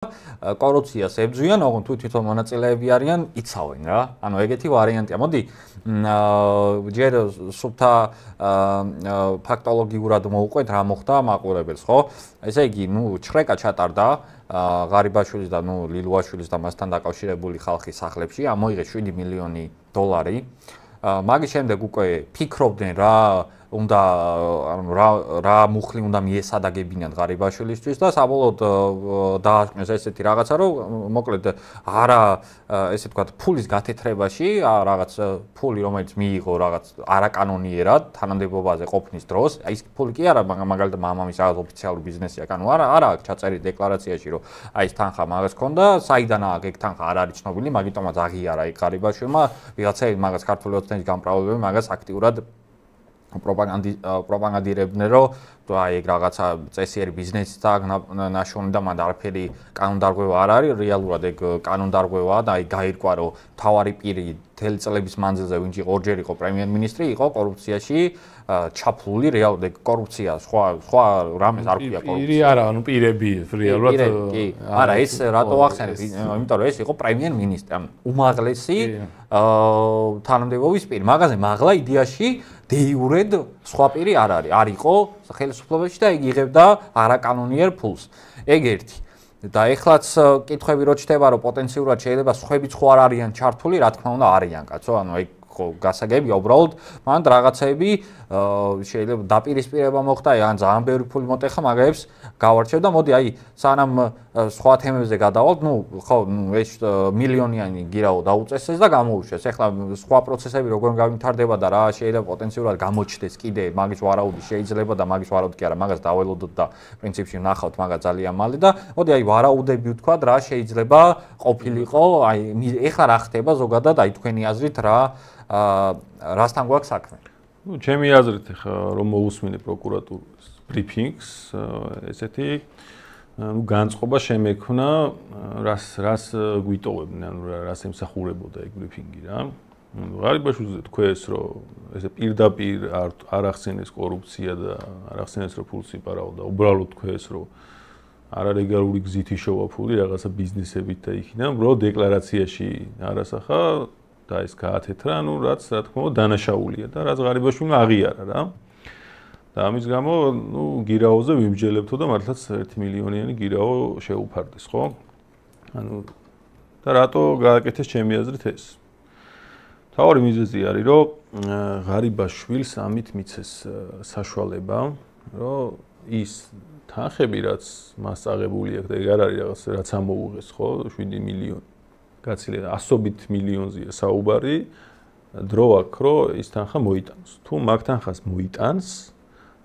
კორუფციას ებრძვიან, ოღონდ თვითონ მონაწილეები არიან, იცავენ რა. ანუ ეგეთი ვარიანტია. მოდი ჯერ სუფთა ფაქტოლოგიურად მოვუყვეთ რა მოხდა მაყურებელს, ხო? ესე იგი, ჩხრეკა ჩატარდა ღარიბაშვილის და ლილუაშვილის და მასთან დაკავშირებული ხალხის სახლებში, მოიღეს 7 მილიონი დოლარი. მაგის შემდეგ უკვე ფიქრობდნენ რა უნდა რა მუხლი უნდა მიესადაგებინათ ღარიბაშვილისთვის და საბოლოოდ დაასკვნეს ესეთი რაღაცა, რომ მოკლედ არა ესე ვთქვათ ფულის გათეთრებაში, რაღაც ფული რომელიც მიიღო რაღაც არაკანონიერად თანამდებობაზე ყოფნის დროს, აი ეს ფული კი არა, მაგალითად მამამის რაღაც ოფიციალური ბიზნესი აქვს, ანუ არა აქვს ჩაწერილი დეკლარაციაში, რომ აი ეს თანხა მაგას ქონდა, საიდან აქვს ეგ თანხა არ არის ცნობილი, მაგიტომაც აღიარა ეგ ღარიბაშვილმა, ვიღაცები მაგას ქართული ოცნების გამправლებები მაგას აქტიურად პროპაგანდირებდნენ, რომ აი ეგ რაღაცა წესიერი ბიზნესიც აქვს ნაშოვნი და მანდ არაფერი კანონდარღვევა არ არის, რეალურად ეგ კანონდარღვევაა და აი გაირკვა, რომ მთავარი პირი მთელი წლების მანძილზე ვინც იყო ორჯერ იყო პრემიერ-მინისტრი, იყო კორუფციაში ჩაფლული, რეალურად ეგ კორუფცია, სხვა რამეს არ ქვია კორუფცია. პირი არა, ანუ პირები რეალურად კი, არა, ეს რატო ახსენებ? იმიტომ რომ ეს იყო პრემიერ-მინისტრი, ანუ უმაღლესი თანამდებობის პირი. მაგაზე მაღლა იდეაში დეიურედ სხვა პირი არ არის. არ იყო ხელისუფლებაში და იგი იღებდა არაკანონიერ ფულს. ეგ ერთი. და ეხლაც კითხვები რო ჩდება, რომ პოტენციურად შეიძლება სხვებიც ხო არ არიან ჩართული, რა თქმა უნდა არიან, კაცო, ანუ ეგ გასაგებია უბრალოდ, მანდ რაღაცები შეიძლება დაპირისპირება მოხდა, ან ძალიან ბევრი ფული მოტეხა მაგებს გავარჩევ და მოდი აი სანამ სხვა თემებზე გადავალთ, ხო, ეს მილიონიანი გირაო დაუწესეს და გამოუშვეს. ეხლა სხვა პროცესები როგორ გამვითარდება და რა შეიძლება პოტენციურად გამოჩნდეს კიდე მაგის ვარაუდი შეიძლება და მაგის ვარაუდი კი არა, მაგას დაველოდოთ და პრინციპში ვნახავთ მაგას ძალიან მალე და მოდი აი ვარაუდები ვთქვათ რა შეიძლება ყოფილიყო, აი ეხლა რა ხდება ზოგადად აი თქვენი აზრით რასთან გვაქვს საქმე? ჩემი აზრით ხა რომ მოусმინე პროკურატურის ბრიფინგს, ესეთი განწყობა შემექმნა, რას გვიტოვებდნენ, ანუ რას ემსახურებოდა ეგ ბრიფინგი რა. ღარიბაშვილზე თქვეს, რომ ესე პირდაპირ არ ახსენეს კორუფცია და არ ახსენეს რომ ფულს იპარავდა, უბრალოდ თქვეს, რომ არარეგულარული გზით იშოვა ფული რაღაცა ბიზნესებით და იქიდან, რომ დეკლარაციაში არასახა და ეს გაათეთრა, ანუ რაც რა თქმა უნდა დანაშაულია და რაც ღარიბაშვილმა აღიარა რა. და ამის გამო, გირაოზე ვიმსჯელებთო და მართლაც 1 მილიონიანი გირაო შეუფარდეს, ხო? ანუ და რატო გააკეთეს ჩემი აზრით ეს? თავი მიზეზი არის, რომ ღარიბაშვილს ამით მიცეს საშუალება, რომ ის თანხები, რაც მას აღებული აქვს და ეგ არ არის რაღაც რაც ამოუღეს, ხო? 7 მილიონი. გაცილებით ასობით მილიონზეა საუბარი, დრო აქვს, რომ ის თანხა მოიტანოს. თუ მაგ თანხას მოიტანს,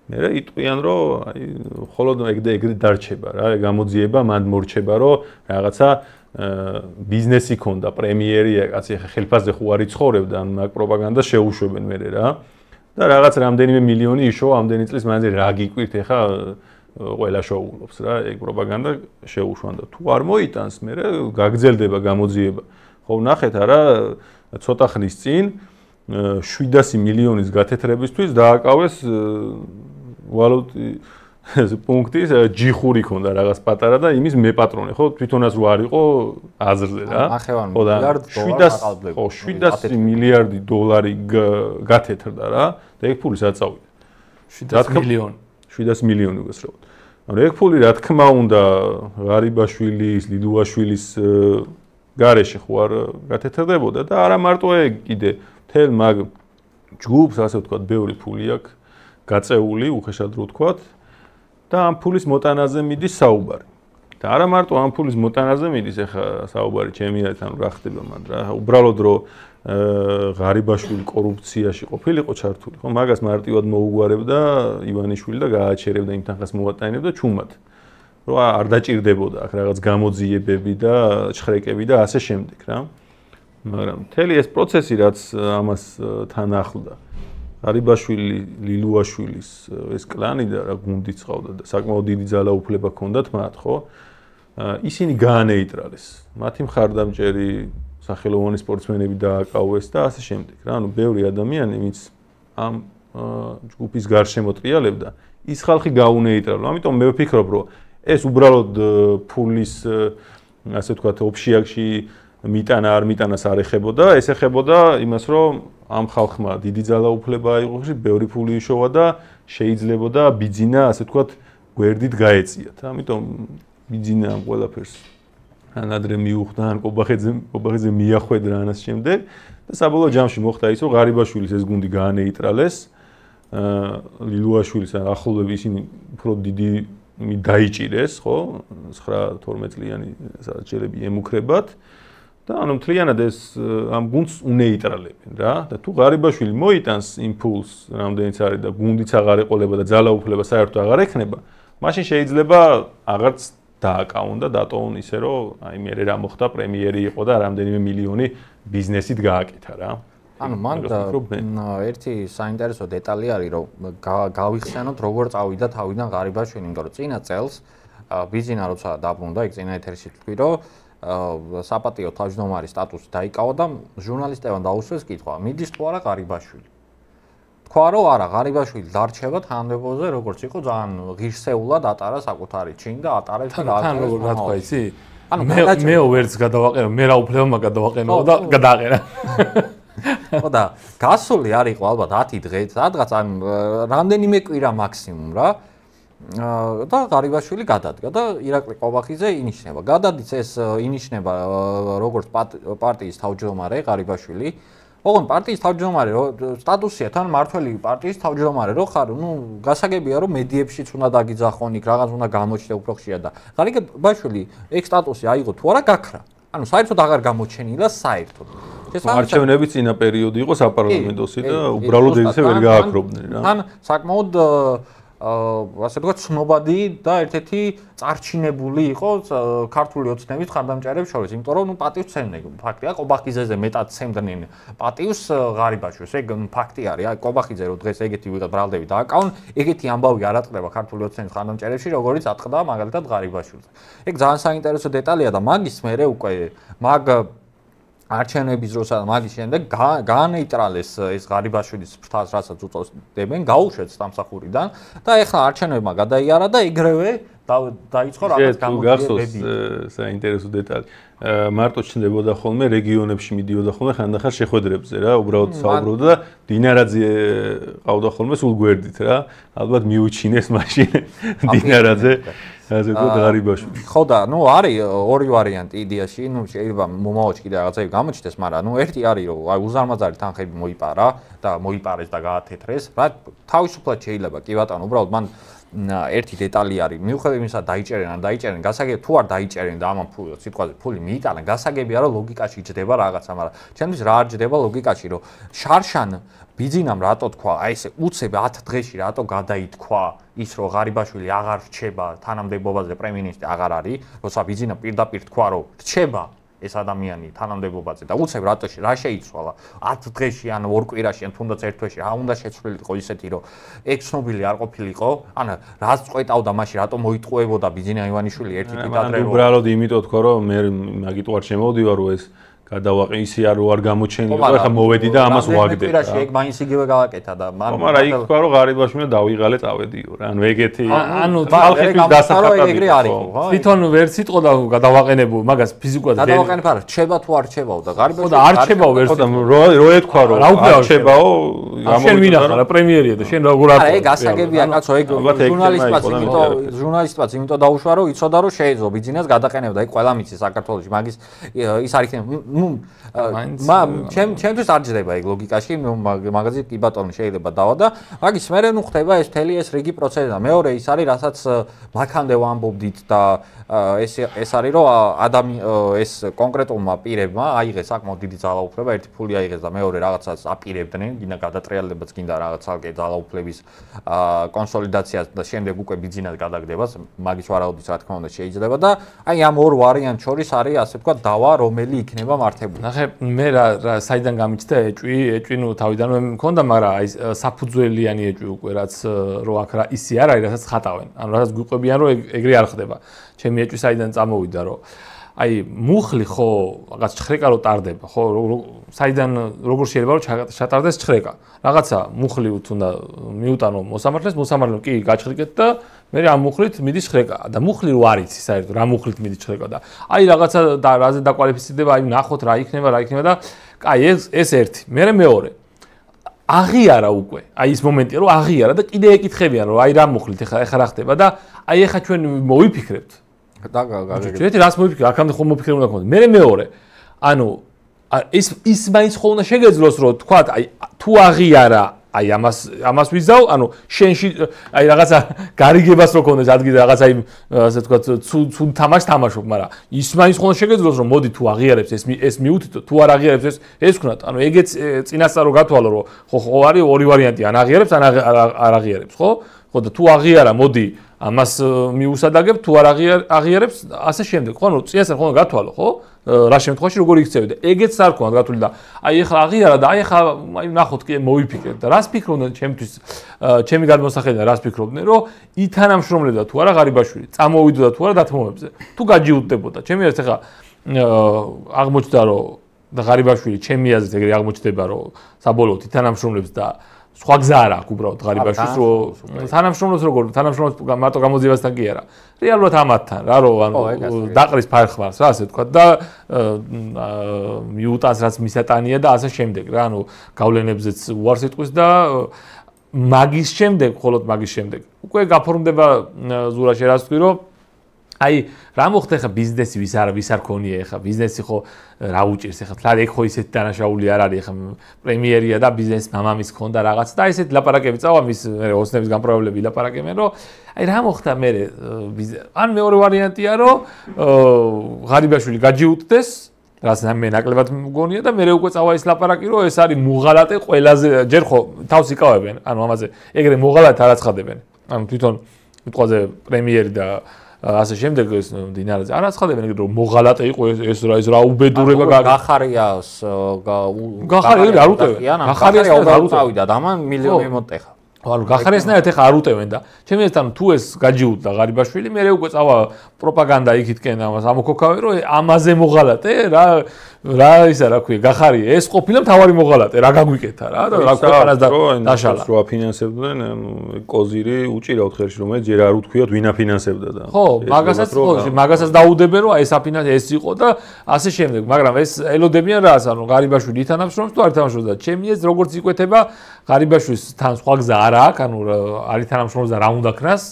მერე იტყვიან, რომ აი მხოლოდ ეგ დარჩება რა, გამოძიება მანდ მორჩება, რომ რაღაცა ბიზნესი ქონდა, პრემიერია, კაცი ხა ხელფასზე ხო არ იცხოვრებდა, ან მაგ პროპაგანდას შეუშვებენ მერე რა. და რაღაც რამდენიმე მილიონი იშოვა ამდენი წლის მანძილზე რა გიკვირთ ხა ყველა შოულობს რა, ეგ პროპაგანდა შეუშვან და თუ არ მოიტანს, მერე გაგრძელდება გამოძიება. ხო ნახეთ არა, ცოტა ხნის წინ 700 მილიონის გათეთრებისთვის დააკავეს ვალუტი პუნქტის ჯიხური ქონდა რაღაც პატარა და იმის მეპატრონე, ხო, თვითონაც რო არ იყო აზრზე რა. ხო და 700 მილიარდი დოლარი გათეთრდა რა და ეგ ფული საწავიდა. 700 მილიონი. 700 მილიონი უგასრებოდ. ანუ ეგ ფული რა თქმა უნდა ღარიბაშვილის, ლილუაშვილის გარეშე ხო არ გათეთრდებოდა და არა მარტო ეგ კიდე თელ მაგ ჯგუფს ასე ვთქვათ, ბევრი ფული აქვს გაწეული, უხეშად რო ვთქვათ და ამ ფულის მოტანაზე მიდის საუბარი. და არა მარტო ამ ფულის მოტანაზე მიდის ახლა საუბარი ჩემი აზრით, ანუ რა ხდება მან რა, უბრალოდ რო ღარიბაშვილი კორუფციაში ყოფილიყო ჩართული, ხო, მაგას მარტივად მოუგვარებდა ივანიშვილი და გააჩერებდა იმ თანხას მოვატანებდა ჩუმად. რომ არ დაჭირდებოდა აქ რაღაც გამოძიებები და ჩხრეკები და ასე შემდეგ რა. მაგრამ მთელი ეს პროცესი რაც ამას თან ახლდა. ღარიბაშვილი, ლილუაშვილის ეს კლანი და რა გუნდიც ყავდა და საკმაოდ დიდი ძალაუფლება ჰქონდათ მათ, ხო? ისინი გაანეიტრალეს. მათი მხარდამჭერი სახელოვანი სპორტსმენები დააკავეს და ასე შემდეგ რა. ანუ ბევრი ადამიანი, ვინც ამ ჯგუფის გარშემო ტრიალებდა, ის ხალხი გაუნეიტრალო. ამიტომ მე ვფიქრობ, რომ ეს უბრალოდ ფულის ასე ვთქვათ ოფშიაქში მიტანა არ მიტანას არ ეხებოდა, ეს ეხებოდა იმას, რომ ამ ხალხმა დიდი ძალაუფლება აიღო, ბევრი ფული იშოვა და შეიძლებოდა ბიძინა, ასე ვთქვათ, გვერდით გაეწიათ. ამიტომ ბიძინა ამ ყველაფერს ან ადრე მიუხვდა, ან კობახიძე მიახვედრა ამას შემდეგ და საბოლოო ჯამში მოხდა ის, რომ ღარიბაშვილის ეს გუნდი გაანეიტრალეს. ლილუაშვილის ახლობლები ისინი უფრო დიდი დაიჭირეს, ხო? 9-12 წლიანი სადაც შეიძლება ემუქრებათ. და ანუ მთლიანად ეს ამ გუნდს უნეიტრალებენ რა და თუ ღარიბაშვილი მოიტანს იმპულს რამდენიც არის და გუნდიც აღარ ეყოლება და ძალაუფლება საერთოდ აღარ ექნება, მაშინ შეიძლება აღარც დააკავონ და დატოვონ ისე რომ აი მე რა მოხდა პრემიერი იყო და რამდენიმე მილიონი ბიზნესით გააკეთა რა. ანუ მან ერთი საინტერესო დეტალი არის რომ გავიხსენოთ როგორ წავიდა თავიდან ღარიბაშვილი, იმიტომ რომ წინა წელს ბიზინა როცა დაბრუნდა, იქ წინა ეთერში თქვი რომ საპატიო თავმჯდომარის სტატუსი დაიკავა და ჟურნალისტებმა დაუსვეს კითხვა, მიდის თუ არა ღარიბაშვილი. თქვა რომ არა, ღარიბაშვილი დარჩება თანამდებობაზე, როგორც იყო ძალიან ღირსეულად ატარა საკუთარი ჩინი და ატარებს თან როგორ გათქვა იცი? ანუ მე ვერც გადავაყენო, მე რა უფლება მაგადავაყენო და გადააყენა. ხო და გასული არ იყო ალბათ 10 დღე, სადღაც ან რამდენიმე კვირა მაქსიმუმ რა. და ღარიბაშვილი გადადგა და ირაკლი ყობახიძე ინიშნება. გადადის ეს ინიშნება როგორც პარტიის თავმჯდომარე ღარიბაშვილი. ოღონდ პარტიის თავმჯდომარე სტატუსია თან მართველი პარტიის თავმჯდომარე რო ხარ, ნუ გასაგებია რომ მედიებშიც უნდა დაგიძახონ, იქ რაღაც უნდა გამოჩნდე უფრო ხშირად და ღარიბაშვილი ეგ სტატუსი აიღო თუ არა გაქრა. ანუ საერთოდ აღარ გამოჩენილა საერთოდ. არჩევნები წინა პერიოდი იყო საპარლამენტოსი და უბრალოდ ესე ვერ გააქრობდნენ რა. თან საკმაოდ ასე ვთქვათ, ცნობადი და ერთ-ერთი წარჩინებული იყო ქართული ოცნების ხარდამჭერებს შორის, იმიტომ რომ ნუ პატივს ცემდნენ. ფაქტია, ყობახიძეზე მეტად ცემდნენ პატივს ღარიბაშვილს. ეგ ფაქტი არის. აი, ყობახიძე რო დღეს ეგეთი ვიღაც ბრალდები დააკავონ, ეგეთი ამბავი არ ატყდება ქართული ოცნების ხარდამჭერებში, როგორც ატყდა მაგალითად ღარიბაშვილს. ეგ ძალიან საინტერესო დეტალია და მაგის მერე უკვე არჩევნების დროსა და მაგის შემდეგ გაანეიტრალეს ეს ღარიბაშვილის ფრთას, რასაც უწოდებენ, გაუშვეს სამსახურიდან და ეხლა არჩევნებმა გადაიარა და ეგრევე დაიწყო რაღაც გამოდიებები. საინტერესო დეტალი. მარტო ჩნდებოდა ხოლმე რეგიონებში მიდიოდა ხოლმე ხანდახან შეხვედრებზე რა, უბრალოდ საუბრობდა და დინარაძე ყავდა ხოლმე სულ გვერდით რა. ალბათ მიუჩინეს მაშინ დინარაძე ასე ვთქვათ ღარიბაშვილი. ხო და ნუ არის ორი ვარიანტი იდეაში, ნუ შეიძლება მომავალში კიდე რაღაცები გამოჩნდეს, მაგრამ ნუ ერთი არის რომ აი უზარმაზარი თანხები მოიპარა და მოიპარეს და გაათეთრეს, რა თავისუფლად შეიძლება კი ბატონო, უბრალოდ მან ერთი დეტალი არის, მიუხედავად იმისა დაიჭერენ, გასაგებია თუ არ დაიჭერენ და ამან სიტყვაზე ფული მიიტანა, გასაგებია რომ ლოგიკაში იჯდება რაღაცა, მაგრამ ჩემთვის რა არ ჯდება ლოგიკაში, რომ შარშან ბიძინამ რატო თქვა, აი ესე უცებ 10 დღეში რატო გადაითქვა ის რომ ღარიბაშვილი აღარ რჩება თანამდებობაზე, პრემიერ-მინისტრი აღარ არის, როცა ბიძინა პირდაპირ თქვა რომ რჩება ეს ადამიანი თანამდებობაზე და უცებ რატოში რა შეიცვალა 10 დღეში ან 2 კვირაში ან თუნდაც ერთ თვეში რა უნდა შეცვლილიყო ისეთი რომ ეგ ცნობილი არ ყოფილიყო ან რაც წყვეტავდა მაშინ რატომ მოიტყუებოდა ბიძინა ივანიშვილი ერთი კიდადრე რომ უბრალოდ იმიტომ თქვა რომ მე მაგით ვარ შემოვდივარ რომ ეს გადავაყე ისი არ გამოჩენილიყო ეხლა მოვედი და ამას ვაგდებ რა. ეგ მაინც იგივე გავაკეთა და მაგრამ იქ თქვა რომ ღარიბაშვილმა დავიღალე წავედიო რა. ანუ ეგეთი ანუ ხალხის დასახაკად ეგრე არის ხო? თვითონ ვერ სიტყვა და გადავაყენებო მაგას ფიზიკურად გადავაყენებ არა, რჩება თუ არ რჩებაო და ღარიბაშვილი და არ რჩებაო ვერ სიტყვა რო ეთქვა რომ არ რჩებაო შენ ვინახა რა პრემიერია და შენ როგორ არ ეგ ასაგებია კაცო ეგ ჟურნალისტებიც იმიტომ დაუშვა რომ იცოდა რომ შეიძლება ბიძინას გადაყენებდა ეგ ყველა მიცი საქართველოში მაგის ის არ იქნება ნუ ჩემთვის არ ჯდება ეგ ლოგიკაში, მაგაზე კი ბატონო შეიძლება დავა და მაგის მერე ნუ ხდება ეს მთელი ეს რიგი პროცესი და მეორე ის არის, რასაც მაქამდე ვამბობდით და ეს არის რომ ეს კონკრეტულმა პირებმა აიღეს საკმაოდ დიდი ძალაუფლება, ერთი ფული აიღეს და მეორე რაღაცას აპირებდნენ, გინდა გადატრიალებაც, გინდა რაღაც ალკე ძალაუფლების კონსოლიდაციას და შემდეგ უკვე ბიძინას გადაგდებას, მაგის ვარაუდიც რა თქმა უნდა შეიძლება და აი ამ ორ ვარიანტ შორის არის ასე ვთქვათ დავა, რომელი იქნება მართებული. ნახე, მე რა საიდან გამიჩნდა ეჭვი ნუ თავიდანვე მქონდა, მაგრამ აი საფუძველიანი ეჭვი უკვე რაც რო აქ რა ისი არ არის, რასაც ხატავენ. ანუ რასაც გვიყვებიან რომ ეგრე არ ხდება. ჩემი ეჭვი საიდან წამოვიდა რომ აი მუხლი ხო რაღაც ჩხრეკა რო ტარდება, ხო საიდან როგორ შეიძლება რომ ჩატარდეს ჩხრეკა. რაღაცა მუხლი უნდა მიუტანო მოსამართლეს, მოსამართლემ კი გაჩხრიკეთ და მე ამ მუხლით მიდის ჩხრეკა და მუხლი რო არ იცი საერთოდ რა მუხლით მიდის ჩხრეკა და აი რაღაცა და რაზე დაკვალიფიცირდება, აი ნახოთ რა იქნება და აი ეს ერთი, მე მეორე აღიარა უკვე. აი ეს მომენტია რომ აღიარა და კიდე ეკითხებიან რომ აი რა მუხლით ეხა რა ხდება და აი ეხა ჩვენ მოვიფიქრებთ. და გაგიგეთ. ჩვენ რას მოვიფიქრე, აქამდე ხომ მოვიფიქრე უნდა გქონდეს. მე მეორე. ანუ ის მაინც ხო უნდა შეგეძლოს რომ თქვა აი თუ აღიარა აი ამას ვიზავ, ანუ შენში აი რაღაცა გარიგებას რო ქონდეს ადგილზე რაღაცა იმ ასე თქვა ცუ თამაშს თამაშობ, მაგრამ ის მაინც ხო უნდა შეგეძლოს რომ მოდი თუ აღიარებს ეს მიუთითო, თუ არ აღიარებს ეს ვქნათ, ანუ ეგეც წინასწარ რო გათვალო რომ ხო არის ორი ვარიანტი, ან აღიარებს ან არ აღიარებს, ხო? ხო და თუ აღიარა, მოდი ამას მიუსადაგებ, თუ არ აღიარებს, ასე შემდეგ, ხო? ანუ წინასწარ ხო უნდა გათვალო, ხო? რა შემთხვევაში როგორ იქცევი და ეგეც არ ქონდა გათვლილი და აი ეხლა აღიარა და აი ეხლა აი ნახოთ კი მოვიფიქრეთ და რას ფიქრობდნენ ჩემთვის ჩემი გადმოსახედიდან რას ფიქრობდნენ რომ ითანამშრომლებდა თუ არა ღარიბაშვილი წამოვიდოდა თუ არა დათმობებზე თუ გაჯიუტდებოდა ჩემი ერთ ეხლა აღმოჩნდა რომ და ღარიბაშვილი ჩემი აზრით ეგრე აღმოჩნდება რომ საბოლოოდ ითანამშრომლებს და სხვა გზა არ აქვს უბრალოდ ღარიბაშვილს რომ თანამშრომლობს როგორ თანამშრომლობს მარტო გამოძიებასთან კი არა რეალურად ამათთან რა რომ ანუ დაყრის ფარხმას რა ასე თქვა და მიუტანს რაც მისატანია და ასე შემდეგ რა ანუ გავლენებზეც უარს იტყვის და მაგის შემდეგ მხოლოდ მაგის შემდეგ უკვე გაფორმდება ზურაში რას თქვი რომ აი რა მოხდა ხა ბიზნესი ვის არ ქონია ხა ბიზნესი ხო რა უჭირს ხა თლად ეგ ხო ისეთ დანაშაული არ არის ხა პრემიერია და ბიზნეს მამამის ქონდა რაღაც და ესეთ ლაპარაკები წავა მის ოსნების გამპრობლები ლაპარაკებენ რომ აი რა მოხდა მე ან მეორე ვარიანტია რომ ღარიბაშვილი გაჯიუტდეს რაც მე ნაკლებად მგონია და მე უკვე წავა ის ლაპარაკი რომ ეს არის მუღალატე ყველაზე ჯერ ხო თავს იკავებენ ანუ ამაზე ეგრე მუღალატი არ აცხადებენ ანუ თვითონ მიტყვაზე პრემიერი და ასე შემდეგ ეს დინარაზე არ აცხადებენ ეგრე რომ მოღალატე იყო ეს რა უბედურება გახარიას გახარია არ უტევენ გახარია უბრალოდ წავიდა და ამან მილიონი მომტეხა ანუ გახარიასნაირად ეხა არ უტევენ და ჩემი ესთან თუ ეს გაჯიუტდა ღარიბაშვილი მე უკვე წავა პროპაგანდა იქითკენ ამას ამოქოქავე რომ ამაზე მოღალატე რა ისა რა ქვია გახარია ეს ყოფილა მთავარი მოღალატე რა გაგვიკეთა რა და რა ქვეყანას დაშალა რო აფინანსებდნენ ანუ კოზირი უჭირავთ ხელში რომ ჯერ არ უთქვიოთ ვინ აფინანსებდა და ხო მაგასაც დაუდებენ რომ ეს აფინანსე ეს იყო და ასე შემდეგ მაგრამ ეს ელოდებიან რას ანუ ღარიბაშვილი ითანამშრომლობს თუ არ ითანამშრომლობს და ჩემი ეს როგორც იკვეთება ღარიბაშვილს თან სხვა გზა არ აქვს ანუ არ ითანამშრომლობს და რა უნდა ქნას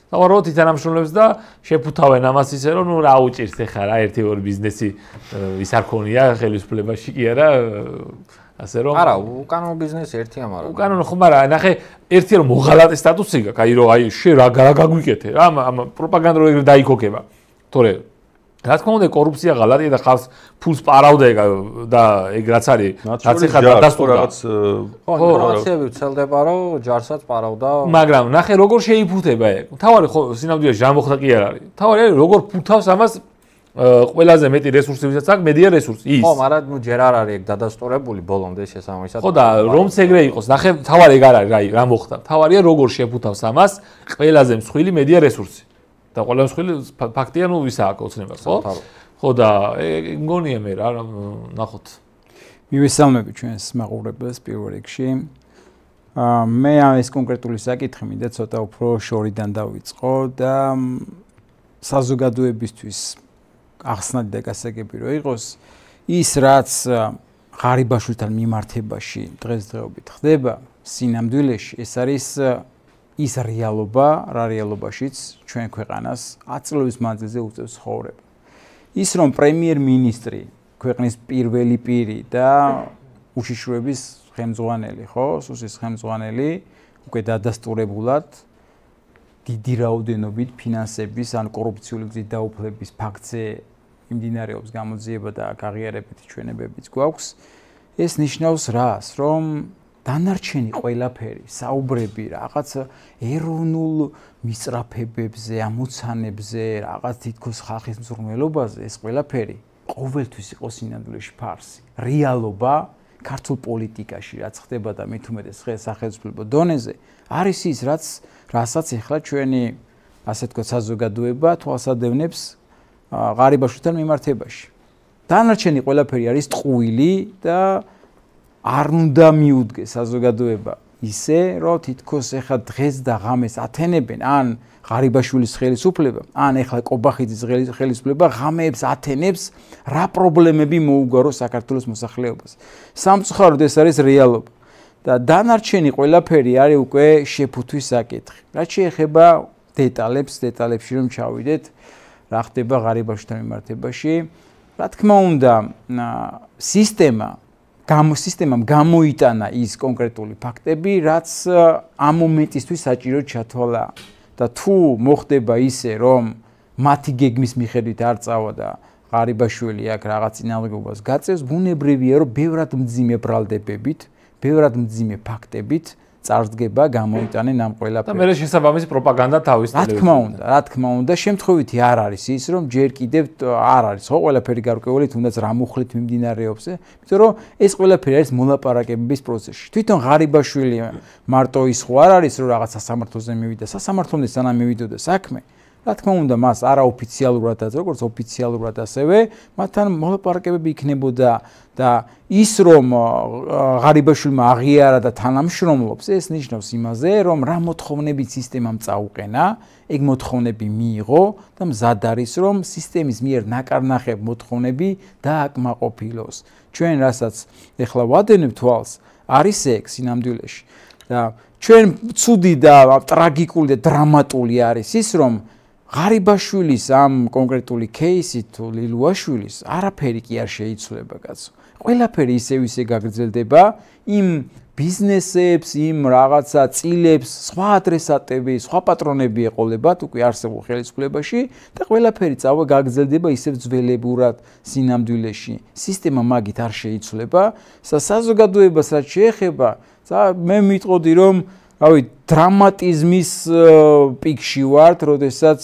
დავარო ითანამშრომლებს და შეფუთავენ ამას ისე რომ ნუ რა უჭირს ეხა რა ერთი ორი ბიზნესი ის არ ქონია ხელისუფლებაში კი არა ასე რომ არა უკანონო ბიზნესი ერთია მაგრამ უკანონო ხო მაგრამ ნახე ერთი რომ მოღალატე სტატუსი გაქვს აი რომ აი შე რა გაგვიკეთე რა ამ პროპაგანდა რო ეგრე დაიქოქება თორე რა თქმა უნდა კორუფცია ღალატია და ხალხს ფულს პარავდა და ეგ რაც არის რაც ეხა დადასტურდა ხო ინფორმაციები ვცელდება რომ ჯარსაც პარავდა მაგრამ ნახე როგორ შეიფუთება ეგ თავარი ხო სინამდვილეში რა მოხდა კი არ არის თავარი არის როგორ ფუთავს ამას ყველაზე მეტი რესურსი ვისაც აქვს მედია რესურსი ის ხო მაგრამ ნუ ჯერ არ არის ეგ დადასტურებული ბოლომდე შესაბამისად ხო და რომც ეგრე იყოს ნახე თავარი ეგ არ არის რა მოხდა თავარია როგორ შეფუთავს ამას ყველაზე მსხვილი მედია რესურსი და ყველა მსხვილი ფაქტია ნუ ვის აქვს ოცნებას ხო ხო და მგონია მე რა ნახოთ მივესალმები ჩვენს მაყურებელს პირველ რიგში მე ეს კონკრეტული საკითხი მინდა ცოტა უფრო შორიდან დავიწყო და საზოგადოებისთვის ახსნადი და გასაგები რო იყოს ის რაც ღარიბაშვილთან მიმართებაში დღესდღეობით ხდება სინამდვილეში ეს არის ის რეალობა, რა რეალობაშიც ჩვენ ქვეყანას 10 წლების მანძილზე უწევს ცხოვრება. ის რომ პრემიერ-მინისტრი, ქვეყნის პირველი პირი და უშიშროების ხელმძღვანელი, ხო, სუსის ხელმძღვანელი უკვე დადასტურებულად დიდი რაოდენობით ფინანსების ან კორუფციული გზით დაუფლების ფაქტზე მიმდინარეობს გამოძიება და აღიარებითი ჩვენებებიც გვაქვს. ეს ნიშნავს რას, რომ დანარჩენი ყველაფერი, საუბრები რაღაც ეროვნულ მისწრაფებებზე, ამოცანებზე, რაღაც თითქოს ხალხის მზრუნველობაზე, ეს ყველაფერი ყოველთვის იყო სინამდვილეში ფარსი. რეალობა ქართულ პოლიტიკაში რაც ხდება და მით უმეტეს სახელმწიფო დონეზე, არის ის, რასაც ეხლა ჩვენი ასე თქვა საზოგადოება თვალსადევნებს ღარიბაშვილთან მიმართებაში. დანარჩენი ყველაფერი არის ტყუილი და არ უნდა მიუდგეს საზოგადოება ისე, რომ თითქოს ეხლა დღეს და ღამეს ათენებენ ან ღარიბაშვილის ხელისუფლება, ან ეხლა კობახიძის ხელისუფლება ღამეებს ათენებს რა პრობლემები მოუგვარო საქართველოს მოსახლეობას. სამწუხაროდ ეს არის რეალობა. და დანარჩენი ყველაფერი არის უკვე შეფუთვის საკითხი. რაც შეეხება დეტალებში რომ ჩავიდეთ, რა ხდება ღარიბაშვილთან მიმართებაში, რა თქმა უნდა, სისტემამ გამოიტანა ის კონკრეტული ფაქტები, რაც ამ მომენტისთვის საჭირო ჩათვალა. და თუ მოხდება ისე, რომ მათი გეგმის მიხედვით არ წავა და ღარიბაშვილი აქ რაღაც წინააღმდეგობას გაწევს, ბუნებრივია, რომ ბევრად მძიმე ბრალდებებით, ბევრად მძიმე ფაქტებით წარსდგება გამოიტანენ ამ ყველაფერს. და მე შესაბამისი პროპაგანდა თავის ტელევიზიაში. რა თქმა უნდა, შემთხვევითი არ არის ის, რომ ჯერ კიდევ არ არის ხო ყველაფერი გარკვეული, თუნდაც რა მუხლით მიმდინარეობს, იმიტომ რომ ეს ყველაფერი არის მოლაპარაკებების პროცესში. თვითონ ღარიბაშვილი მარტო ის ხო არ არის, რომ რაღაც სასამართლოზე მივიდა, სასამართლომდე სანამ მივიდოდა საქმე. რა თქმა უნდა, მას არაოფიციალურადაც, როგორც ოფიციალურად ასევე, მათთან მოლაპარაკებები იქნებოდა და ის რომ ღარიბაშვილმა აღიარა და თანამშრომლობს, ეს ნიშნავს იმაზე, რომ რა მოთხოვნებით სისტემამ წაუყენა, ეგ მოთხოვნები მიიღო და მზად არის, რომ სისტემის მიერ ნაკარნახებ მოთხოვნები დააკმაყოფილოს. ჩვენ რასაც ეხლა ვადენებ თვალს, არის ეგ სინამდვილეში. და ჩვენ ცუდი და ტრაგიკული და დრამატული არის ის, რომ ღარიბაშვილის ამ კონკრეტული кейსით თუ ლილუაშვილის არაფერი კი არ შეიცვლება, კაცო. ყველაფერი ისე გაგრძელდება იმ ბიზნესებს, იმ რაღაცა წილებს, სხვა ადრესატები, სხვა პატრონები ეყოლებათ უკვე არსებულ ხელისუფლებაში და ყველაფერი წავა გაგრძელდება ისევ ძველებურად სინამდვილეში. სისტემა მაგით არ შეიცვლება. საზოგადოებას რაც შეეხება, მე მიტყოდი რომ რავი დრამატიზმის პიკში ვართ, როდესაც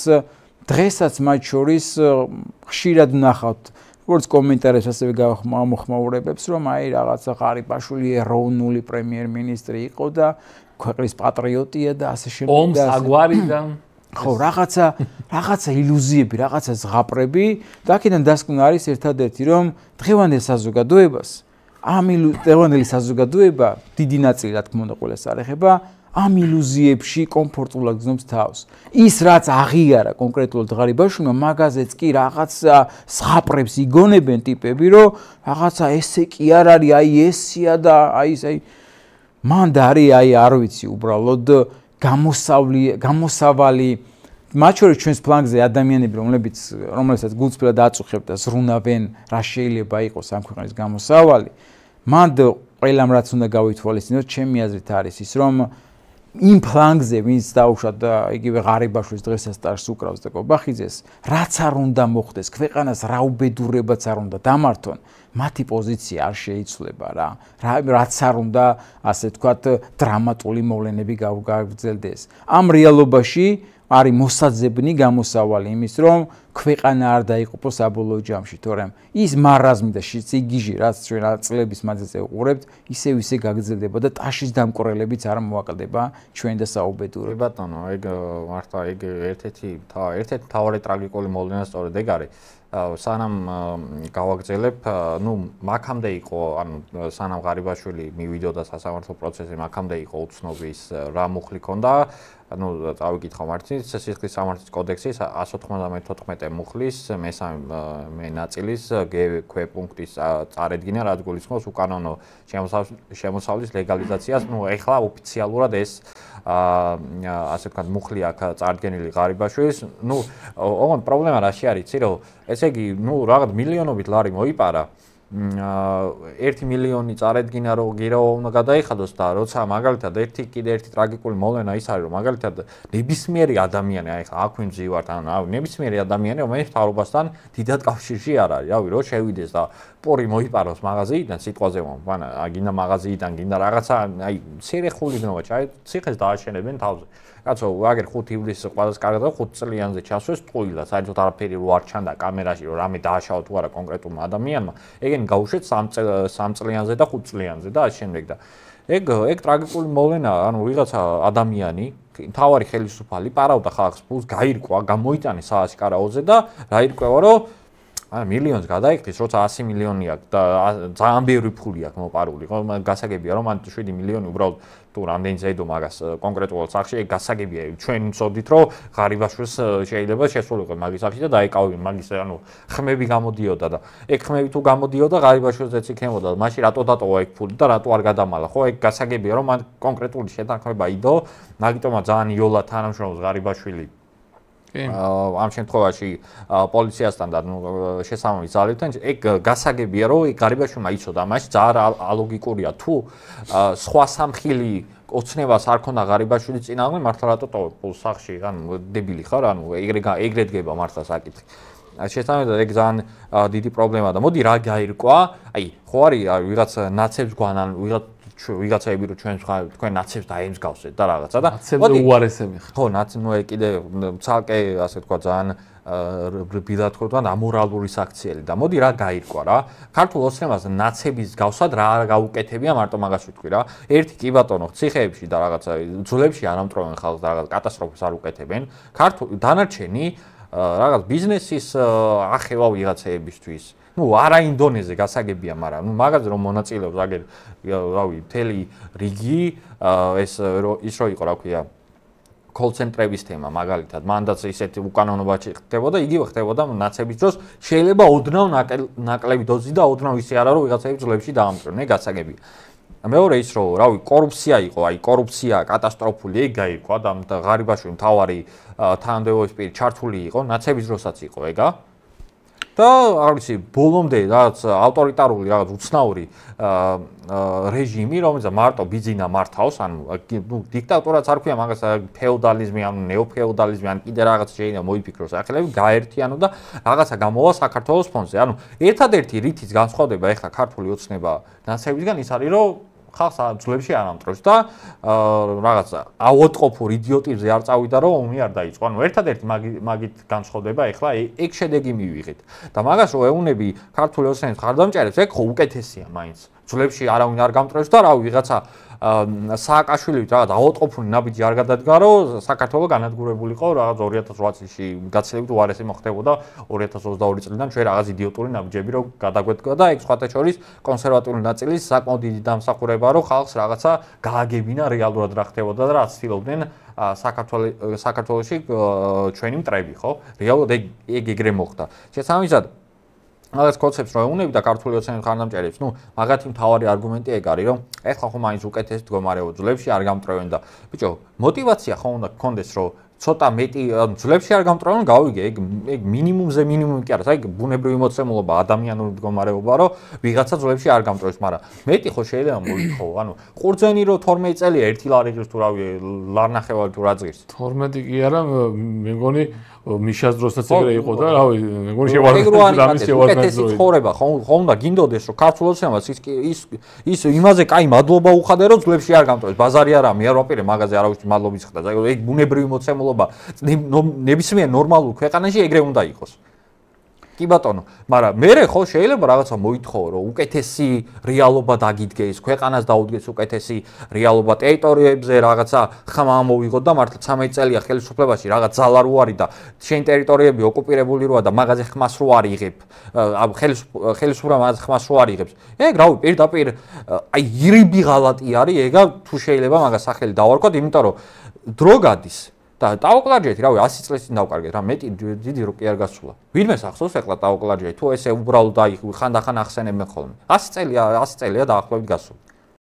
დღესაც მათ შორის ხშირად ვნახავთ როგორც კომენტარებს ასევე გამოხმაურებებს, რომ აი რაღაცა ღარიბაშვილი ეროვნული პრემიერ-მინისტრი იყო და ქვეყნის პატრიოტია და ასე შემდეგ. ომს აგვარიდან ხო, რაღაცა ილუზიები, რაღაცა ზღაპრები და აქედან დასკვნა არის ერთადერთი, რომ დღევანდელ საზოგადოება, დიდი ნაწილი რა თქმა უნდა ყველას არ ეხება, ამ ილუზიებში კომფორტულად გზნობს თავს. ის რაც აღიარა კონკრეტულად ღარიბაშვილმა, მაგაზეც კი რაღაცა ზღაპრებს იგონებენ ტიპები, რომ რაღაცა ესე კი არ არის, აი ესია და აი მან და არის არ ვიცი უბრალოდ გამოსავალი მათ შორის ჩვენს ფლანგზე ადამიანები, რომლებსაც გულწრფელად აწუხებთ და ზრუნავენ, რა შეიძლება იყოს ამ ქვეყნის გამოსავალი, მან ყველამ რაც უნდა გავითვალისწინოთ, ჩემი აზრით არის ის, რომ იმ ფლანგზე, ვინც დაუშვათ და იგივე ღარიბაშვილის დღესაც სტარს უკრავს და კობახიძეს, რაც არ უნდა მოხდეს, ქვეყანას რა უბედურებაც არ უნდა დამართონ, მათი პოზიცია არ შეიცვლება რა. რაც არ უნდა, ასე ვთქვათ, დრამატული მოვლენები გავგრძელდეს. ამ რეალობაში არის მოსაძებნი გამოსავალი იმის, რომ ქვეყანა არ დაიყოფო საბოლოო ჯამში, თორემ ის მარაზმი და სიგიჟი, რაც ჩვენ წლების მანძილზე ვუყურებთ, ისე გაგრძელდება და ტაშის დამკვრელებიც არ მოაკლდება ჩვენ და საუბედურება. ბატონო, ეგ მართლა ეგ ერთ-ერთი მთავარი ტრაგიკული მოვლენა სწორედ ეგ არის. სანამ გავაგრძელებ, მაგამდე იყო, სანამ ღარიბაშვილი მივიდოდა სასამართლო პროცესზე, მაგამდე იყო უცნობის რა მუხლი ქონდა, წავიკითხავ მართლაც სისხლის სამართლის კოდექსის 194 მუხლის მესამე ნაწილის ქვეპუნქტის წარედგინა, რაც გულისხმობს უკანონო შემოსავლის ლეგალიზაციას. ეხლა ოფიციალურად ეს ასე ვთქვათ მუხლი აქ წარდგენილი ღარიბაშვილის. ოღონდ პრობლემა რაში არის, იცი რომ ესე იგი, რაღაც მილიონობით ლარი მოიპარა. 1 მილიონი წარედგინა რომ გირო უნდა გადაიხადოს და როცა მაგალითად ერთი ტრაგიკული მოვლენა ის არის რომ მაგალითად ნებისმიერი ადამიანი აი ხა აქ ვიმძივართ ნებისმიერი ადამიანი რომელიც მთავრობასთან დიდად კავშირში არ არის რავი რომ შევიდეს და პორი მოიპაროს მაღაზიიდან სიტყვაზე ვანა გინდა მაღაზიიდან გინდა რაღაცა აი ცერეხული გნობა ჩაი ციხეს დააშენებენ თავზე კაცო აგერ 5 ივლისს ყველას კარგად და 5 წლიანზე ჩასვეს ტყუილად საერთოდ არაფერი რო არ ჩანდა კამერაში რომ რამე დააშავა თუ არა კონკრეტულმა ადამიანმა ეგენი შენ გაუშვეთ 3 წლიანზე და 5 წლიანზე და ამ შემდეგ და ეგ ტრაგიკული მოვლენაა, ანუ ვიღაცა ადამიანი, თავარი ხელისუფალი პარავდა ხალხს ფულს, გაირკვა, გამოიტანეს სააშკარაოზე და რა ირკვევა, რომ მილიონს გადაიქცეს, როცა 100 მილიონი აქვს და ძალიან ბევრი ფული აქვს მოპარული, ხო? გასაგებია, რომ მან 7 მილიონი უბრალოდ თუ რამდენი ზედო მაგას კონკრეტულად სახში, ეგ გასაგებია. ჩვენ ვწოდით, რომ ღარიბაშვილს შეიძლება შესულიყო მაგის სახში და დაეკავებინ მაგის, ანუ ხმები გამოდიოდა და ეგ ხმები თუ გამოდიოდა, ღარიბაშვილზეც იქნებოდა. მაშინ რატო დატოვა ეგ ფული და რატო არ გადამალა, ხო? ეგ გასაგებია, რომ მან კონკრეტული შეთანხმება იდო, მაგიტომაც ძალიან იოლად თანამშრომლობს ღარიბაშვილი. ამ შემთხვევაში პოლიციასთან და შესაბამის ძალებთან ეგ გასაგებია რომ ეგ ღარიბაშვილმა იცოდა მაშინ ძალიან ალოგიკურია თუ სხვა სამხილი ოცნებას არ ქონდა ღარიბაშვილის წინააღმდეგ მართლა რატო ტოვებ სახში ანუ დებილი ხარ ანუ ეგრე დგება მართლა საკითხი შესაბამისად ეგ ძალიან დიდი პრობლემაა და მოდი რა გაირკვა აი ხო არის ვიღაც ნაცებს გვანან ვიღაცები რომ თქვენ ნაცებს დაემსგავსეთ და რაღაცა და ნაცებზე უარესები ხარ ხო ნაც ნუ კიდე ცალკე ასე თქვა ძალიან ბიდათ ხო და ამორალური საქციელი და მოდი რა გაირკვა რა ქართულ ოცნებას ნაცების გავსად რა გაუკეთებია მარტო მაგას ვიტყვი რა ერთი კი ბატონო ციხეებში და რაღაცა ძვლებში არ ამტვრევენ ხალხს და რაღაც კატასტროფას არ უკეთებენ ქართულ დანარჩენი რაღაც ბიზნესის ახევა ვიღაცეებისთვის ну არა ინდონეზე გასაგებია მაგრამ ну მაგაზე რომ მონაწილეობს აგერ რავი მთელი რიგი ეს ის რო იყო რა ქვია კოლ-ცენტრების თემა მაგალითად მანდაც ისეთი უკანონობა ხდებოდა იგივე ხდებოდა ნაცების დროს შეიძლება ოდნავ ნაკლები დოზი და ოდნავ ისე არა რომ ვიღაცები ძვლებში დაამტვრევენ გასაგებია მეორე ის რომ რავი კორუფცია იყო აი კორუფცია კატასტროფული ეგ გაირკვა და ღარიბაშვილი მთავარი თანამდებობის პირი ჩართული იყო ნაცების დროსაც იყო ეგა და არ ვიცი ბოლომდე რაღაც ავტორიტარული რაღაც უცნაური რეჟიმი რომელსაც მარტო ბიძინა მართავს ანუ ნუ დიქტატურაც არ ქვია მაგას ფეოდალიზმი ანუ ნეოფეოდალიზმი ან კიდე რაღაც შეიძლება მოიფიქროს ახალები გაერთიანო და რაღაცა გამოვა საქართველოს ფონზე ანუ ერთადერთი რითიც განსხვავდება ეხლა ქართული ოცნება ნაცებისგან ის არის რომ ხალხს ძვლებში არ ამტრევს და რაღაც აუოტყოფურ იდიოტიზმზე არ წავიდა რომ ომი არ დაიწყო. ანუ ერთადერთი მაგით განსხვავდება ეხლა ეგ შედეგი მივიღეთ. და მაგას რო ეუნები ქართული ოცნების ხარდამჭერებს, ეგ ხო უკეთესია მაინც. ძვლებში არავინ არ გამტრევს და რავი ვიღაცა სააკაშვილივით რაღაც აუოტყოფური ნაბიჯი არ გადადგა რომ საქართველოს განადგურებულიყო რაღაც 2008 წელში გაცილებით უარესი მოხდებოდა 2022 წლიდან ჩვენ რაღაც იდიოტური ნაბიჯები რო გადაგვედგა და ეგ სხვათა შორის კონსერვატიული ნაწილის საკმაოდ დიდი დამსახურებაა რომ ხალხს რაღაცა გააგებინა რეალურად რა ხდებოდა და რა ცდილობდნენ საქართველოში ჩვენი მტრები ხო რეალურად ეგ ეგრე მოხდა შესაბამისად მაგას კონცეფტს რო ეუნები და ქართული ოცნების ხარდამჭერებს, ну, მაგათი მთავარი არგუმენტი ეგ არის, რომ ეხლა ხომ მაინც უკეთეს მდგომარეობა ძვლებში არ გამტრევენ და ბიჭო, мотиваცია ხო უნდა გქონდეს, რომ ცოტა მეტი ძვლებში არ გამტრევენ, გავიგე, ეგ მინიმუმზე მინიმუმი კი არა, აი ბუნებრივი მოცემულობა, ადამიანური მდგომარეობა, რომ ვიღაცა ძვლებში არ გამტრევს, მაგრამ მეტი ხო შეიძლება მოითხოვო, ანუ ყურძენი რო 12 წელია ერთი ლარი ღირს თუ რავი, ლარნახევარი თუ რა ღირს. 12 კი არა, მე მგონი მიშას დროსაც ეგრე იყო და რავი მე მგონი შევარდნა ამის შევარდნა ეს ცხოვრება ხო უნდა გინდოდეს რომ ქართულ ოცნებას ის იმაზე კაი მადლობა უხადე რომ ძვლებში არ გამტოვეს ბაზარი არა მე არ ვაპირე მაგაზე არავის მადლობის ხდა ეგ ბუნებრივი მოცემულობა ნებისმიერ ნორმალურ ქვეყანაში ეგრე უნდა იყოს კი ბატონო, მაგრამ მე ხო შეიძლება რაღაცა მოითხოვო, რომ უკეთესი რეალობა დაგიდგეს, ქვეყანას დაუდგეს უკეთესი რეალობა ტერიტორიებზე, რაღაცა ხმა მოვიღოთ და მართლა 13 წელია ხელისუფლებაში რაღაც ძალა რო არის და შენ ტერიტორიები ოკუპირებული როა და მაღაზე ხმას რო არ იღებ, ხელისუფლება მაღაზე ხმას რო არ იღებს. ეგ რავი, პირდაპირ აი ირიბი ღალატი არის, ეგა თუ შეიძლება მაგას სახელი დავარქვათ, იმიტომ რომ დრო გადის და ტაოკლარჯეთი, რავი, 100 წელს წინ დავკარგეთ, რა მეტი დიდი რო კი არ გასულა. ვინმეს ახსოვს ეხლა ტაოკლარჯეთი, თუ ესე უბრალოდ აი ხანდახან ახსენებენ ხოლმე. 100 წელია დაახლოებით გასულა.